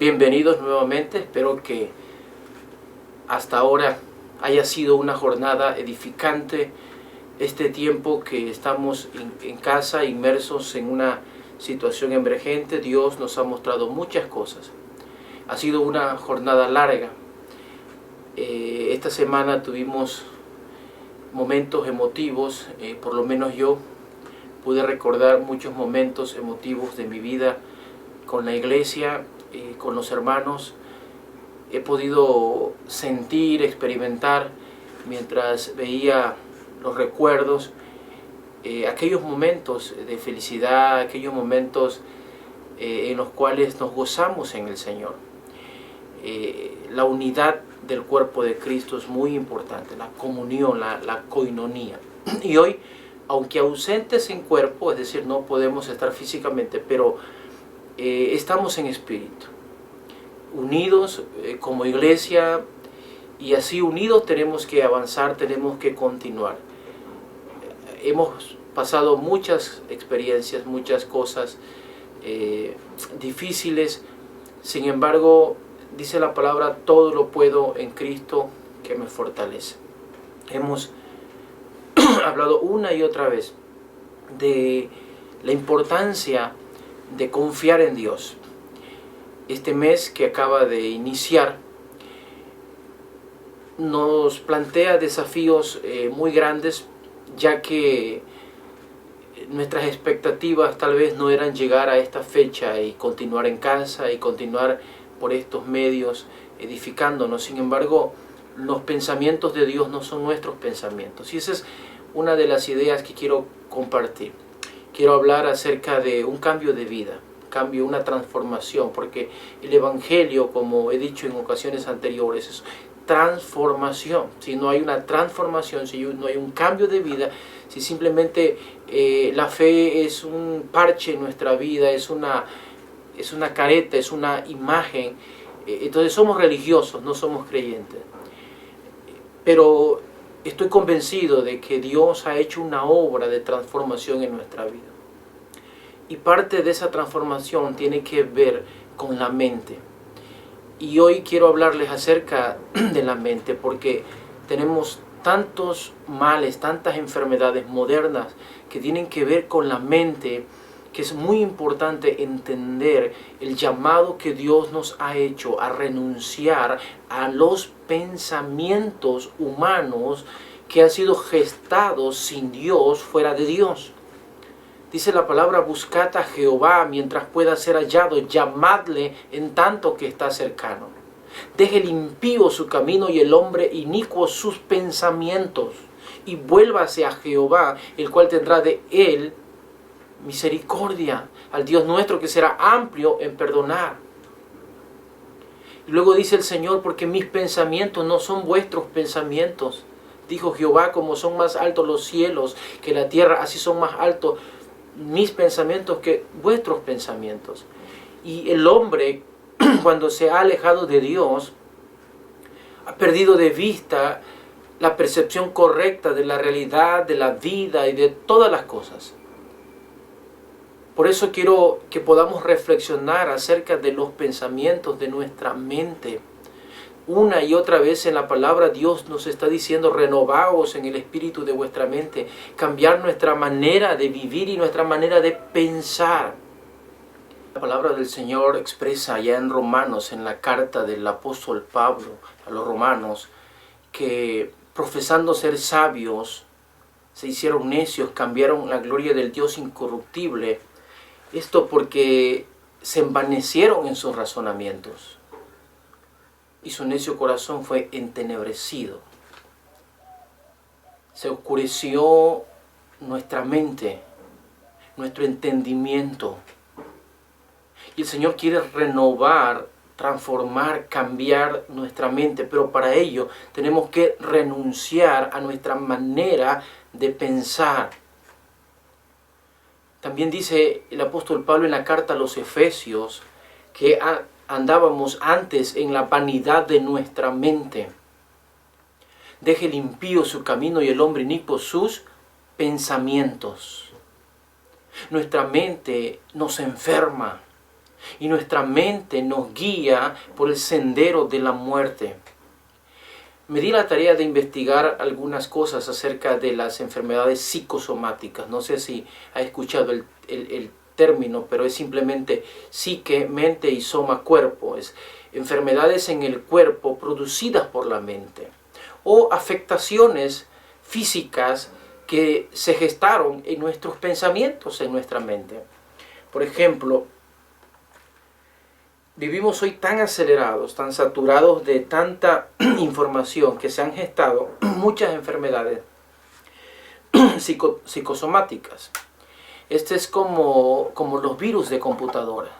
Bienvenidos nuevamente, espero que hasta ahora haya sido una jornada edificante. Este tiempo que estamos en casa, inmersos en una situación emergente, Dios nos ha mostrado muchas cosas. Ha sido una jornada larga. Esta semana tuvimos momentos emotivos, por lo menos yo pude recordar muchos momentos emotivos de mi vida con la iglesia, con los hermanos. He podido sentir, experimentar, mientras veía los recuerdos, aquellos momentos de felicidad, aquellos momentos en los cuales nos gozamos en el Señor. La unidad del cuerpo de Cristo es muy importante, la comunión, la koinonía. Y hoy, aunque ausentes en cuerpo, es decir, no podemos estar físicamente, pero estamos en espíritu, unidos como iglesia, y así unidos tenemos que avanzar, tenemos que continuar. Hemos pasado muchas experiencias, muchas cosas difíciles. Sin embargo, dice la palabra, todo lo puedo en Cristo que me fortalece. Hemos hablado una y otra vez de la importancia de confiar en Dios. Este mes que acaba de iniciar nos plantea desafíos muy grandes, ya que nuestras expectativas tal vez no eran llegar a esta fecha y continuar en casa y continuar por estos medios edificándonos. Sin embargo, los pensamientos de Dios no son nuestros pensamientos, y esa es una de las ideas que quiero compartir. Quiero hablar acerca de un cambio de vida, una transformación, porque el Evangelio, como he dicho en ocasiones anteriores, es transformación. Si no hay una transformación, si no hay un cambio de vida, si simplemente la fe es un parche en nuestra vida, es una careta, es una imagen, entonces somos religiosos, no somos creyentes. Pero estoy convencido de que Dios ha hecho una obra de transformación en nuestra vida. Y parte de esa transformación tiene que ver con la mente. Y hoy quiero hablarles acerca de la mente, porque tenemos tantos males, tantas enfermedades modernas que tienen que ver con la mente, que es muy importante entender el llamado que Dios nos ha hecho a renunciar a los pensamientos humanos que han sido gestados sin Dios, fuera de Dios. Dice la palabra, buscad a Jehová mientras pueda ser hallado, llamadle en tanto que está cercano. Deje el impío su camino y el hombre inicuo sus pensamientos, y vuélvase a Jehová, el cual tendrá de él misericordia, al Dios nuestro que será amplio en perdonar. Y luego dice el Señor, porque mis pensamientos no son vuestros pensamientos. Dijo Jehová, como son más altos los cielos que la tierra, así son más altos mis pensamientos que vuestros pensamientos. Y el hombre, cuando se ha alejado de Dios, ha perdido de vista la percepción correcta de la realidad, de la vida y de todas las cosas. Por eso quiero que podamos reflexionar acerca de los pensamientos de nuestra mente. Una y otra vez en la palabra Dios nos está diciendo, renovaos en el espíritu de vuestra mente, cambiar nuestra manera de vivir y nuestra manera de pensar. La palabra del Señor expresa allá en Romanos, en la carta del apóstol Pablo a los romanos, que profesando ser sabios, se hicieron necios, cambiaron la gloria del Dios incorruptible. Esto porque se envanecieron en sus razonamientos, y su necio corazón fue entenebrecido. Se oscureció nuestra mente, nuestro entendimiento. Y el Señor quiere renovar, transformar, cambiar nuestra mente, pero para ello tenemos que renunciar a nuestra manera de pensar. También dice el apóstol Pablo en la carta a los Efesios que andábamos antes en la vanidad de nuestra mente. Deje el impío su camino y el hombre inicuo sus pensamientos. Nuestra mente nos enferma. y nuestra mente nos guía por el sendero de la muerte. Me di la tarea de investigar algunas cosas acerca de las enfermedades psicosomáticas. No sé si ha escuchado el término, pero es simplemente psique, mente y soma, cuerpo. Es enfermedades en el cuerpo producidas por la mente o afectaciones físicas que se gestaron en nuestros pensamientos, en nuestra mente. Por ejemplo, vivimos hoy tan acelerados, tan saturados de tanta información que se han gestado muchas enfermedades psicosomáticas. Este es como los virus de computadora.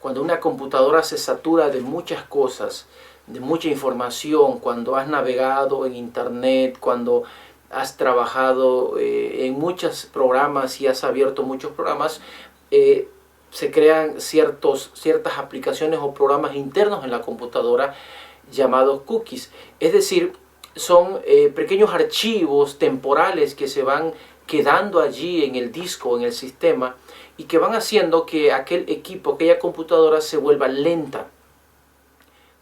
Cuando una computadora se satura de muchas cosas, de mucha información, cuando has navegado en internet, cuando has trabajado en muchos programas y has abierto muchos programas, se crean ciertas aplicaciones o programas internos en la computadora llamados cookies. Es decir, son pequeños archivos temporales que se van quedando allí en el disco, en el sistema, y que van haciendo que aquel equipo, aquella computadora se vuelva lenta.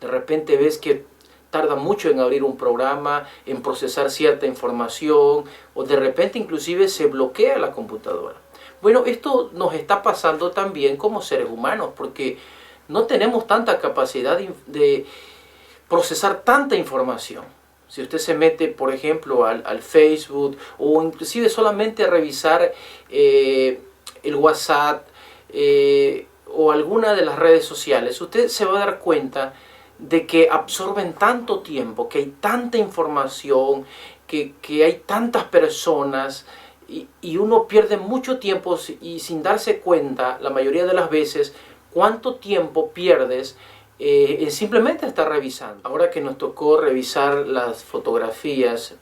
De repente ves que tarda mucho en abrir un programa, en procesar cierta información, o de repente inclusive se bloquea la computadora. Bueno, esto nos está pasando también como seres humanos, porque no tenemos tanta capacidad de procesar tanta información. Si usted se mete, por ejemplo, al Facebook, o inclusive solamente a revisar el WhatsApp o alguna de las redes sociales, usted se va a dar cuenta de que absorben tanto tiempo, que hay tanta información, que hay tantas personas, y uno pierde mucho tiempo y sin darse cuenta, la mayoría de las veces, cuánto tiempo pierdes en simplemente estar revisando. Ahora que nos tocó revisar las fotografías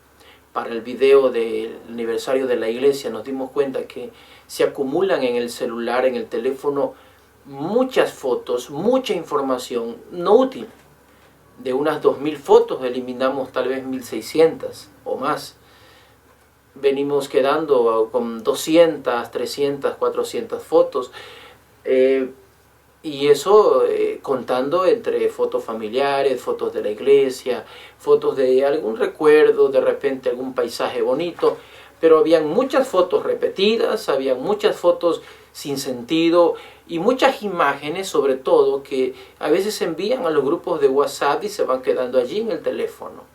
para el video del aniversario de la iglesia, nos dimos cuenta que se acumulan en el celular, en el teléfono, muchas fotos, mucha información no útil. De unas 2000 fotos eliminamos tal vez 1600 o más. Venimos quedando con 200, 300, 400 fotos. Y eso contando entre fotos familiares, fotos de la iglesia, fotos de algún recuerdo, de repente algún paisaje bonito. Pero habían muchas fotos repetidas, habían muchas fotos sin sentido y muchas imágenes, sobre todo, que a veces se envían a los grupos de WhatsApp y se van quedando allí en el teléfono.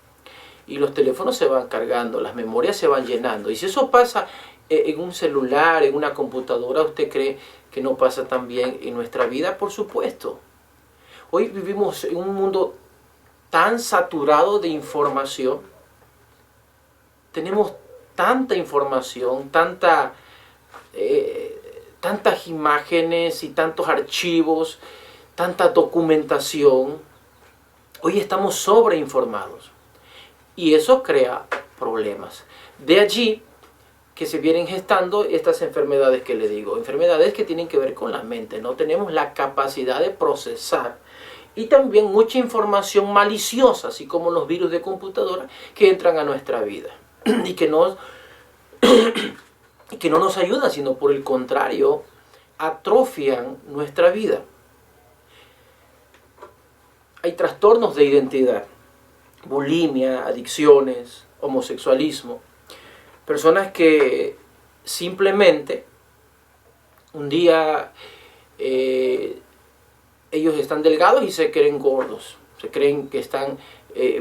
Y los teléfonos se van cargando, las memorias se van llenando. Y si eso pasa en un celular, en una computadora, ¿usted cree que no pasa también en nuestra vida? Por supuesto. Hoy vivimos en un mundo tan saturado de información. Tenemos tanta información, tantas imágenes y tantos archivos, tanta documentación. Hoy estamos sobreinformados. Y eso crea problemas. De allí que se vienen gestando estas enfermedades que le digo. Enfermedades que tienen que ver con la mente. No tenemos la capacidad de procesar. Y también mucha información maliciosa, así como los virus de computadora que entran a nuestra vida. Y que no nos ayudan, sino por el contrario, atrofian nuestra vida. Hay trastornos de identidad. Bulimia, adicciones, homosexualismo. Personas que simplemente un día ellos están delgados y se creen gordos. Se creen que están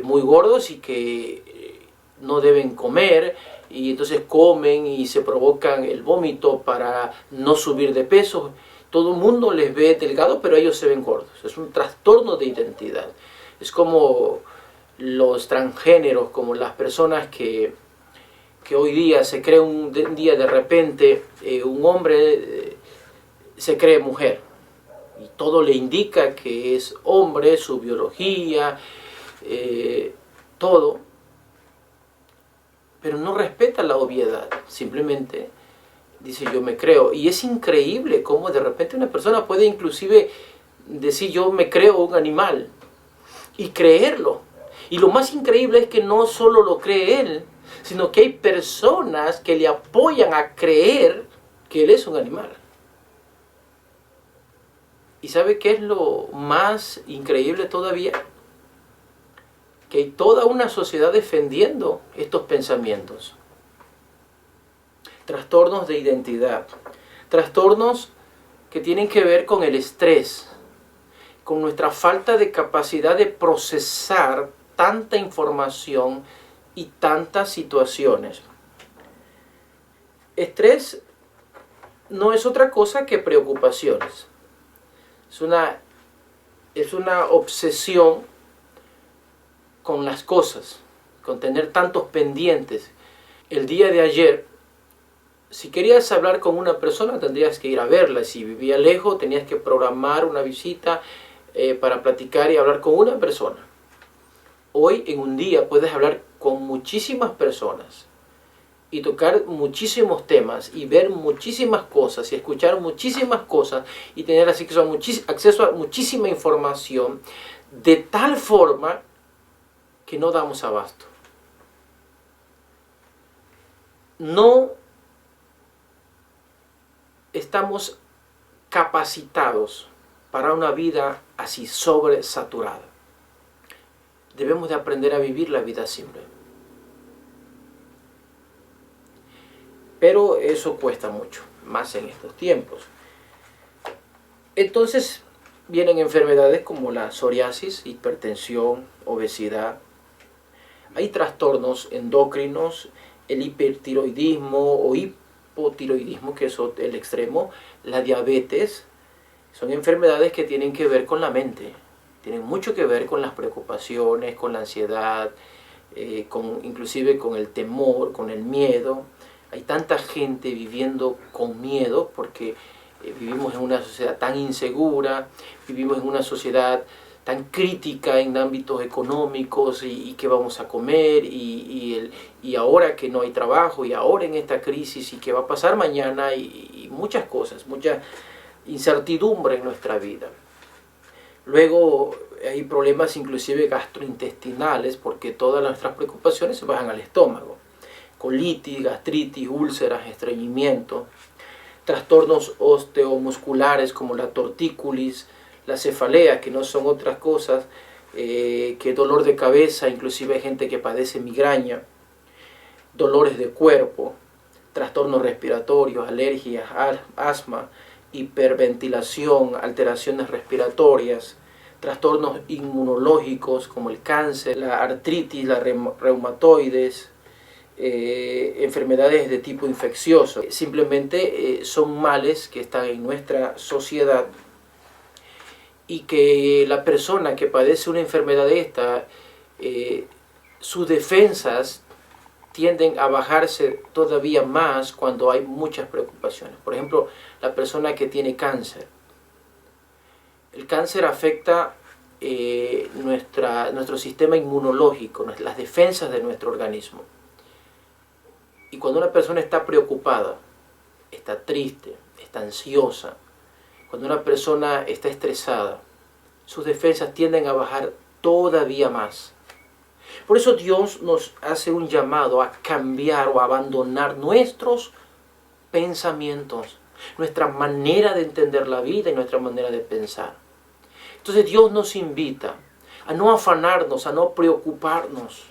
muy gordos y que no deben comer, y entonces comen y se provocan el vómito para no subir de peso. Todo el mundo les ve delgados, pero ellos se ven gordos. Es un trastorno de identidad. Es como los transgéneros, como las personas que hoy día se cree un día de repente un hombre se cree mujer y todo le indica que es hombre, su biología, todo, pero no respeta la obviedad, simplemente dice yo me creo. Y es increíble cómo de repente una persona puede inclusive decir yo me creo un animal y creerlo. Y lo más increíble es que no solo lo cree él, sino que hay personas que le apoyan a creer que él es un animal. ¿Y sabe qué es lo más increíble todavía? Que hay toda una sociedad defendiendo estos pensamientos. Trastornos de identidad, trastornos que tienen que ver con el estrés, con nuestra falta de capacidad de procesar tanta información y tantas situaciones. Estrés no es otra cosa que preocupaciones. Es una obsesión con las cosas, con tener tantos pendientes. El día de ayer, si querías hablar con una persona, tendrías que ir a verla. Si vivía lejos, tenías que programar una visita para platicar y hablar con una persona. Hoy, en un día, puedes hablar con muchísimas personas y tocar muchísimos temas y ver muchísimas cosas y escuchar muchísimas cosas y tener acceso a muchísima información de tal forma que no damos abasto. No estamos capacitados para una vida así sobresaturada. Debemos de aprender a vivir la vida simple. Pero eso cuesta mucho, más en estos tiempos. Entonces vienen enfermedades como la psoriasis, hipertensión, obesidad. Hay trastornos endocrinos, el hipertiroidismo o hipotiroidismo, que es el extremo, la diabetes. Son enfermedades que tienen que ver con la mente, tienen mucho que ver con las preocupaciones, con la ansiedad, inclusive con el temor, con el miedo. Hay tanta gente viviendo con miedo porque vivimos en una sociedad tan insegura, vivimos en una sociedad tan crítica en ámbitos económicos y qué vamos a comer y ahora que no hay trabajo y ahora en esta crisis y qué va a pasar mañana y muchas cosas, mucha incertidumbre en nuestra vida. Luego hay problemas inclusive gastrointestinales porque todas nuestras preocupaciones se bajan al estómago. Colitis, gastritis, úlceras, estreñimiento, trastornos osteomusculares como la tortícolis, la cefalea, que no son otras cosas que dolor de cabeza, inclusive hay gente que padece migraña, dolores de cuerpo, trastornos respiratorios, alergias, asma, hiperventilación, alteraciones respiratorias, trastornos inmunológicos como el cáncer, la artritis, la reumatoides, enfermedades de tipo infeccioso. Simplemente son males que están en nuestra sociedad y que la persona que padece una enfermedad de esta, sus defensas tienden a bajarse todavía más cuando hay muchas preocupaciones. Por ejemplo, la persona que tiene cáncer. El cáncer afecta nuestro sistema inmunológico, las defensas de nuestro organismo. Y cuando una persona está preocupada, está triste, está ansiosa, cuando una persona está estresada, sus defensas tienden a bajar todavía más. Por eso Dios nos hace un llamado a cambiar o a abandonar nuestros pensamientos, nuestra manera de entender la vida y nuestra manera de pensar. Entonces Dios nos invita a no afanarnos, a no preocuparnos.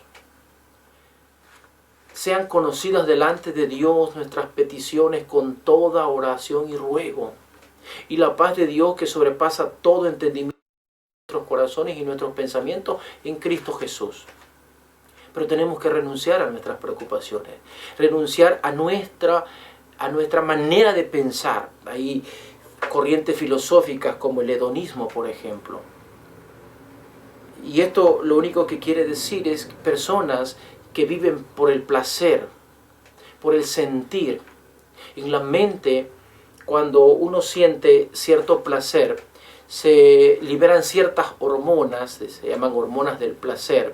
Sean conocidas delante de Dios nuestras peticiones con toda oración y ruego. Y la paz de Dios que sobrepasa todo entendimiento en nuestros corazones y nuestros pensamientos en Cristo Jesús. Pero tenemos que renunciar a nuestras preocupaciones, renunciar a nuestra manera de pensar. Hay corrientes filosóficas como el hedonismo, por ejemplo. Y esto lo único que quiere decir es personas que viven por el placer, por el sentir. En la mente, cuando uno siente cierto placer, se liberan ciertas hormonas, se llaman hormonas del placer.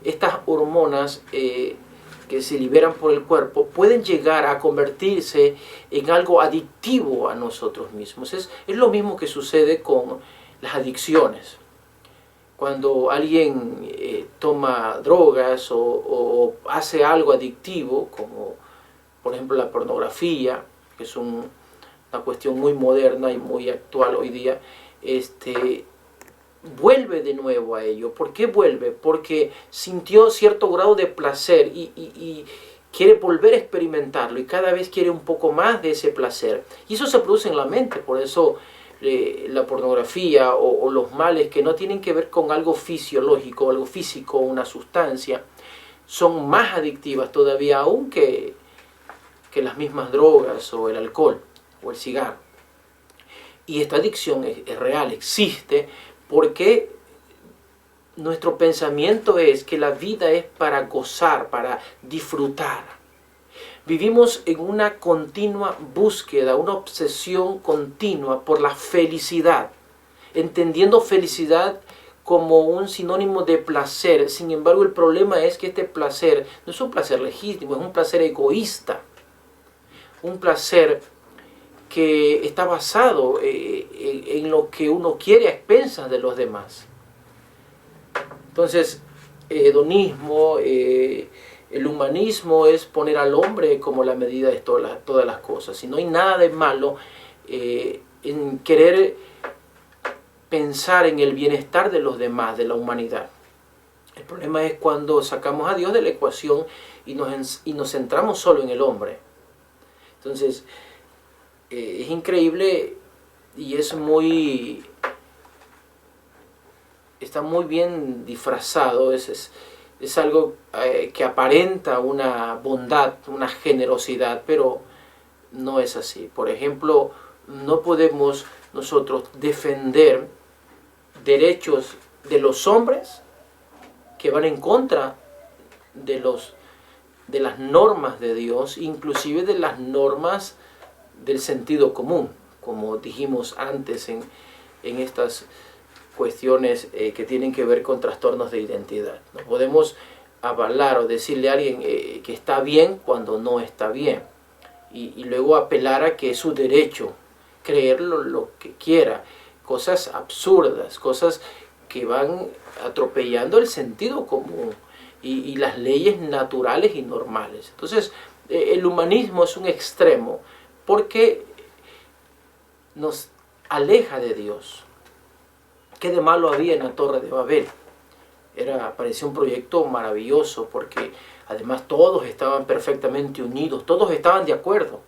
Estas hormonas que se liberan por el cuerpo pueden llegar a convertirse en algo adictivo a nosotros mismos. Es lo mismo que sucede con las adicciones. Cuando alguien toma drogas o hace algo adictivo, como por ejemplo la pornografía, que es una cuestión muy moderna y muy actual hoy día, vuelve de nuevo a ello. ¿Por qué vuelve? Porque sintió cierto grado de placer y quiere volver a experimentarlo y cada vez quiere un poco más de ese placer. Y eso se produce en la mente, por eso la pornografía o los males que no tienen que ver con algo fisiológico, algo físico, una sustancia, son más adictivas todavía aún que las mismas drogas o el alcohol o el cigarro. Y esta adicción es real, existe, porque nuestro pensamiento es que la vida es para gozar, para disfrutar. Vivimos en una continua búsqueda, una obsesión continua por la felicidad, entendiendo felicidad como un sinónimo de placer. Sin embargo, el problema es que este placer no es un placer legítimo, es un placer egoísta, un placer que está basado en lo que uno quiere a expensas de los demás. Entonces, hedonismo, el humanismo es poner al hombre como la medida de todas las cosas. Y no hay nada de malo en querer pensar en el bienestar de los demás, de la humanidad. El problema es cuando sacamos a Dios de la ecuación y nos centramos solo en el hombre. Entonces, es increíble y está muy bien disfrazado, es algo que aparenta una bondad, una generosidad, pero no es así. Por ejemplo, no podemos nosotros defender derechos de los hombres que van en contra de las normas de Dios, inclusive de las normas del sentido común, como dijimos antes en estas cuestiones que tienen que ver con trastornos de identidad. No podemos avalar o decirle a alguien que está bien cuando no está bien y luego apelar a que es su derecho creer lo que quiera. Cosas absurdas, cosas que van atropellando el sentido común y las leyes naturales y normales. Entonces, el humanismo es un extremo porque nos aleja de Dios. ¿Qué de malo había en la Torre de Babel? Parecía un proyecto maravilloso porque además todos estaban perfectamente unidos, todos estaban de acuerdo.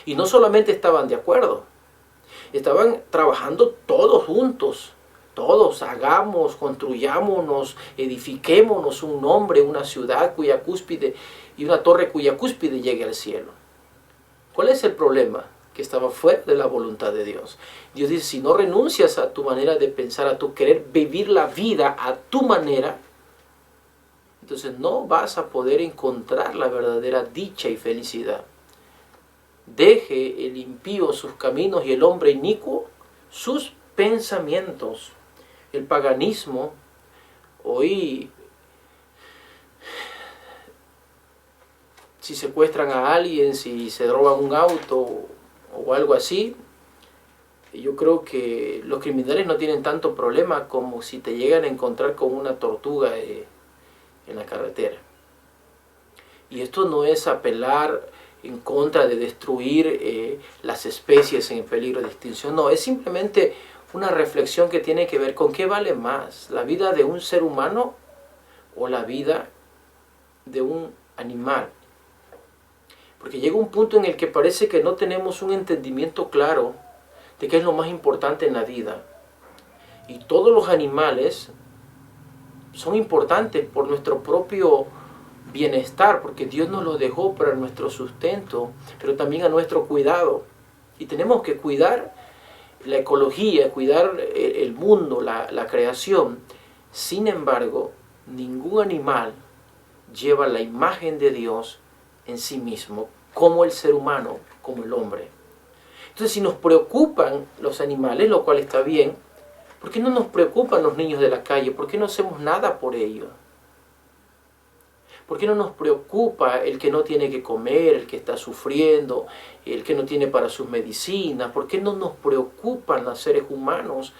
Y no solamente estaban de acuerdo, estaban trabajando todos juntos. Todos hagamos, construyámonos, edifiquémonos un nombre, una ciudad cuya cúspide y una torre cuya cúspide llegue al cielo. ¿Cuál es el problema? Que estaba fuera de la voluntad de Dios. Dios dice, si no renuncias a tu manera de pensar, a tu querer vivir la vida a tu manera, entonces no vas a poder encontrar la verdadera dicha y felicidad. Deje el impío sus caminos y el hombre inicuo sus pensamientos. El paganismo, hoy, si secuestran a alguien, si se roban un auto o algo así, yo creo que los criminales no tienen tanto problema como si te llegan a encontrar con una tortuga en la carretera. Y esto no es apelar en contra de destruir las especies en peligro de extinción, no, es simplemente una reflexión que tiene que ver con qué vale más, la vida de un ser humano o la vida de un animal. Porque llega un punto en el que parece que no tenemos un entendimiento claro de qué es lo más importante en la vida. Y todos los animales son importantes por nuestro propio bienestar, porque Dios nos los dejó para nuestro sustento, pero también a nuestro cuidado. Y tenemos que cuidar la ecología, cuidar el mundo, la creación. Sin embargo, ningún animal lleva la imagen de Dios en sí mismo, como el ser humano, como el hombre. Entonces, si nos preocupan los animales, lo cual está bien, ¿por qué no nos preocupan los niños de la calle? ¿Por qué no hacemos nada por ellos? ¿Por qué no nos preocupa el que no tiene que comer, el que está sufriendo, el que no tiene para sus medicinas? ¿Por qué no nos preocupan los seres humanos?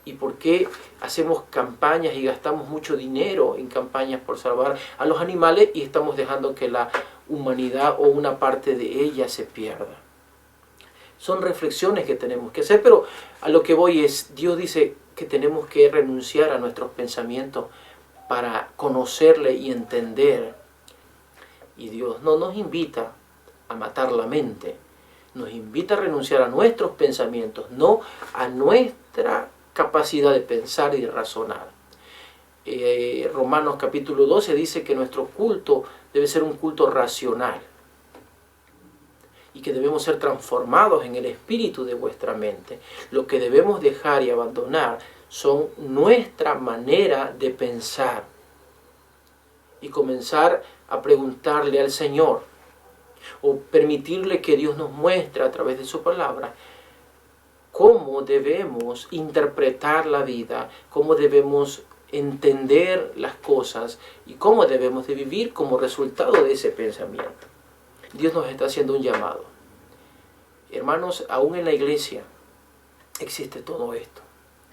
¿Y por qué hacemos campañas y gastamos mucho dinero en campañas por salvar a los animales y estamos dejando que la humanidad o una parte de ella se pierda? Son reflexiones que tenemos que hacer, pero a lo que voy es, Dios dice que tenemos que renunciar a nuestros pensamientos para conocerle y entender. Y Dios no nos invita a matar la mente, nos invita a renunciar a nuestros pensamientos, no a nuestra capacidad de pensar y de razonar. Romanos capítulo 12 dice que nuestro culto debe ser un culto racional y que debemos ser transformados en el espíritu de vuestra mente. Lo que debemos dejar y abandonar son nuestra manera de pensar y comenzar a preguntarle al Señor o permitirle que Dios nos muestre a través de su palabra cómo debemos interpretar la vida, cómo debemos entender las cosas y cómo debemos de vivir como resultado de ese pensamiento. Dios nos está haciendo un llamado. Hermanos, aún en la iglesia existe todo esto.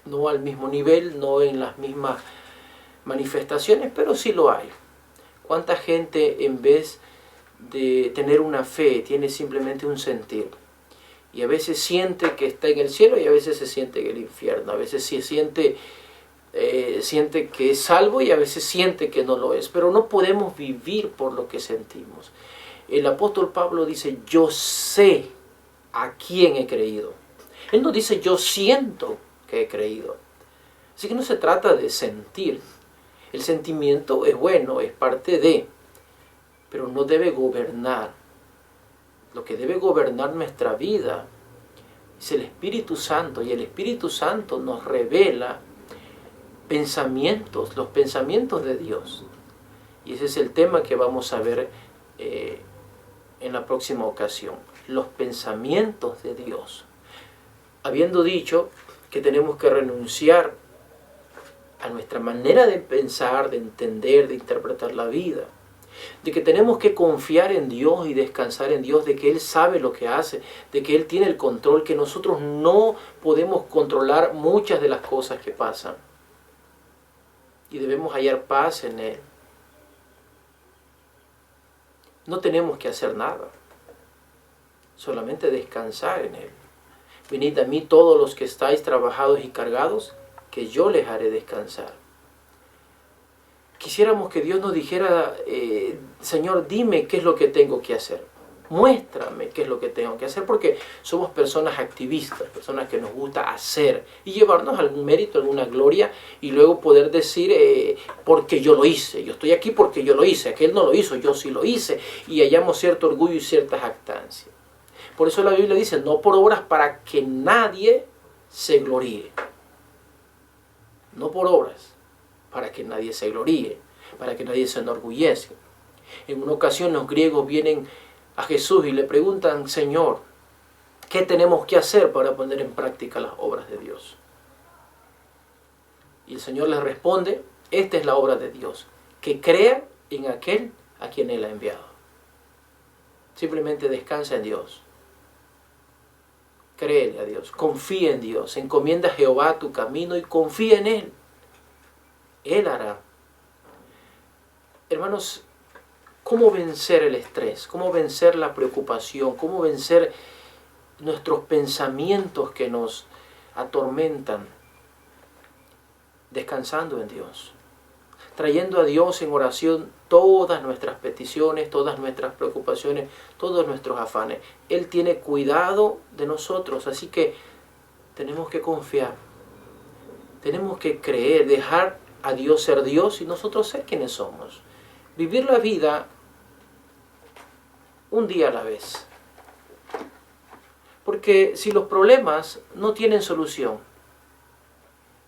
No al mismo nivel, no en las mismas manifestaciones, pero sí lo hay. ¿Cuánta gente en vez de tener una fe tiene simplemente un sentir? Y a veces siente que está en el cielo y a veces se siente en el infierno. A veces sí siente que es salvo y a veces siente que no lo es. Pero no podemos vivir por lo que sentimos. El apóstol Pablo dice, yo sé a quién he creído. Él no dice, yo siento que he creído. Así que no se trata de sentir. El sentimiento es bueno, es parte de, pero no debe gobernar. Lo que debe gobernar nuestra vida es el Espíritu Santo, y el Espíritu Santo nos revela pensamientos, los pensamientos de Dios. Y ese es el tema que vamos a ver en la próxima ocasión, los pensamientos de Dios. Habiendo dicho que tenemos que renunciar a nuestra manera de pensar, de entender, de interpretar la vida, de que tenemos que confiar en Dios y descansar en Dios, de que Él sabe lo que hace, de que Él tiene el control, que nosotros no podemos controlar muchas de las cosas que pasan y debemos hallar paz en Él. No tenemos que hacer nada, solamente descansar en Él. Venid a mí todos los que estáis trabajados y cargados, que yo les haré descansar. Quisiéramos que Dios nos dijera, Señor, dime qué es lo que tengo que hacer. Muéstrame qué es lo que tengo que hacer, porque somos personas activistas, personas que nos gusta hacer y llevarnos algún mérito, alguna gloria, y luego poder decir, porque yo lo hice, yo estoy aquí porque yo lo hice, aquel no lo hizo, yo sí lo hice, y hallamos cierto orgullo y cierta jactancia. Por eso la Biblia dice, no por obras para que nadie se gloríe. No por obras, para que nadie se gloríe, para que nadie se enorgullezca. En una ocasión los griegos vienen a Jesús y le preguntan, Señor, ¿qué tenemos que hacer para poner en práctica las obras de Dios? Y el Señor les responde, esta es la obra de Dios, que crea en aquel a quien Él ha enviado. Simplemente descansa en Dios. Créele a Dios, confía en Dios, encomienda a Jehová tu camino y confía en Él. Él hará. Hermanos, ¿cómo vencer el estrés? ¿Cómo vencer la preocupación? ¿Cómo vencer nuestros pensamientos que nos atormentan? Descansando en Dios, trayendo a Dios en oración todas nuestras peticiones, todas nuestras preocupaciones, todos nuestros afanes. Él tiene cuidado de nosotros, así que tenemos que confiar, tenemos que creer, dejar a Dios ser Dios y nosotros ser quienes somos. Vivir la vida un día a la vez. Porque si los problemas no tienen solución,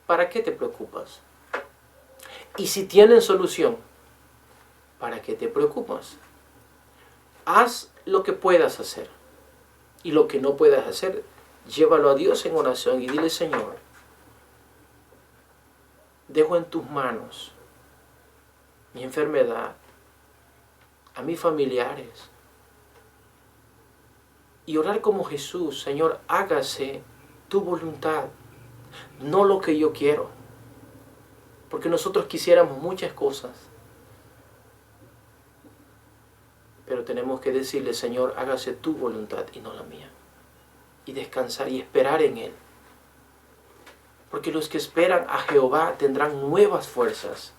¿para qué te preocupas? Y si tienen solución, ¿para qué te preocupas? Haz lo que puedas hacer. Y lo que no puedas hacer, llévalo a Dios en oración y dile, Señor, dejo en tus manos mi enfermedad, a mis familiares. Y orar como Jesús, Señor, hágase tu voluntad, no lo que yo quiero. Porque nosotros quisiéramos muchas cosas. Pero tenemos que decirle, Señor, hágase tu voluntad y no la mía. y descansar y esperar en Él. Porque los que esperan a Jehová tendrán nuevas fuerzas,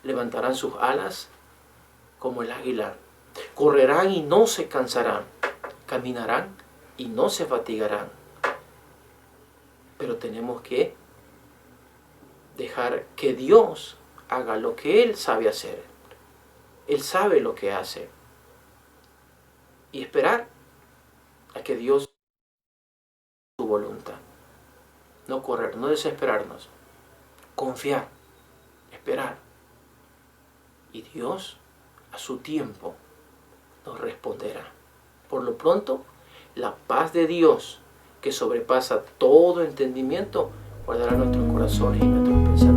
levantarán sus alas como el águila, correrán y no se cansarán, caminarán y no se fatigarán. Pero tenemos que dejar que Dios haga lo que Él sabe hacer. Él sabe lo que hace. Y esperar a que Dios haga su voluntad. No correr, no desesperarnos. Confiar, esperar. Y Dios, a su tiempo, nos responderá. Por lo pronto, la paz de Dios, que sobrepasa todo entendimiento, guardará nuestros corazones y nuestros pensamientos.